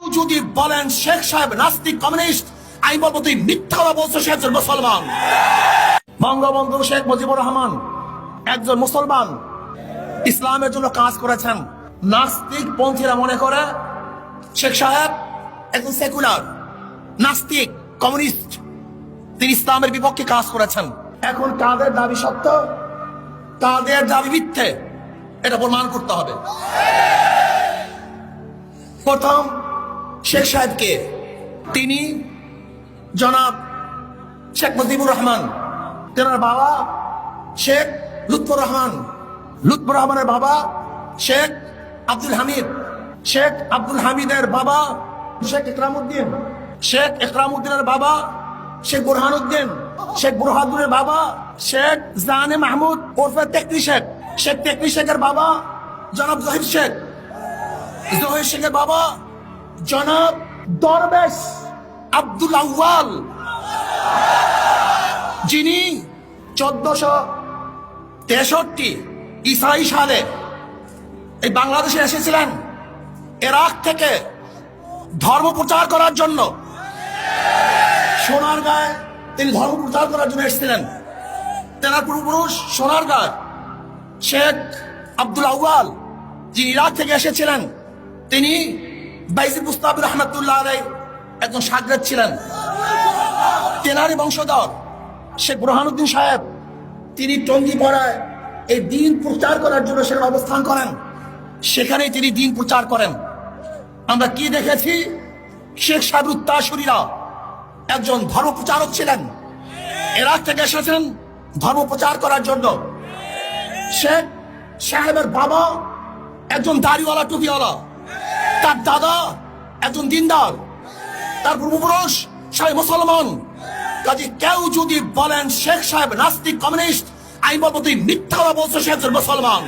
যদি বলেন শেখ সাহেব নাস্তিক কমিউনিস্ট, আমি বলবো তুই মিথ্যা কথা বলছো, সে একজন মুসলমান। বঙ্গবন্ধু শেখ মুজিবুর রহমান একজন মুসলমান, ইসলামের জন্য কাজ করেছেন। নাস্তিক পন্থীরা মনে করে শেখ সাহেব একজন সেকুলার নাস্তিক কমিউনিস্ট, তিনি ইসলামের বিপক্ষে কাজ করেছেন। এখন কাদের দাবি সত্য, কাদের দাবি মিথ্যে, এটা প্রমাণ করতে হবে। প্রথম শেখ সাহেবকে, তিনি জনাব শেখ মুজিবুর রহমান, তেনার বাবা শেখ লুৎফর রহমান, লুৎফর রহমানের বাবা শেখ আব্দুল হামিদ, শেখ আব্দুল হামিদের বাবা শেখ ইকরামউদ্দিন, শেখ ইকরামউদ্দিনের বাবা শেখ বুরহানুদ্দিন, শেখ বুরহানুদ্দিনের বাবা শেখ জানে মাহমুদ ওরফে তেকরি শেখ, শেখ তেকরি শেখের বাবা জনাব জহির শেখ, জহির শেখের বাবা জনাব দরবেশ আব্দুল আউয়াল, যিনি 1463 ইসরাই সালে এই বাংলাদেশে এসেছিলেন ইরাক থেকে ধর্ম প্রচার করার জন্য। সোনারগাঁয়ে তিনি ধর্ম প্রচার করার জন্য এসেছিলেন। তেনার পূর্বপুরুষ সোনারগাঁয় শেখ আব্দুল আউয়াল, যিনি ইরাক থেকে এসেছিলেন, তিনি বাইজিদ মুস্তাফি রহমতুল্লাহ আলাইহি একজন শাগরেদ ছিলেন। তেনারই বংশধর শেখ বুরহানুদ্দিন সাহেব, তিনি টঙ্গীপাড়ায় এই দিন প্রচার করার জন্য সেখানে অবস্থান করেন, সেখানেই তিনি দিন প্রচার করেন। আমরা কি দেখেছি, শেখ সাহেবের উত্তরসূরিরা একজন ধর্ম প্রচারক ছিলেন, ইরাক থেকে এসেছেন ধর্ম প্রচার করার জন্য। শেখ সাহেবের বাবা একজন দাড়িওয়ালা টুপিওয়ালা, তার দাদা একজন দিনদার, তার পূর্বপুরুষ সবাই মুসলমান। কাজে কেউ যদি বলেন শেখ সাহেব নাস্তিক কমিউনিস্ট, আমি বলবো তুই মিথ্যা কথা বলছো, সে একজন মুসলমান।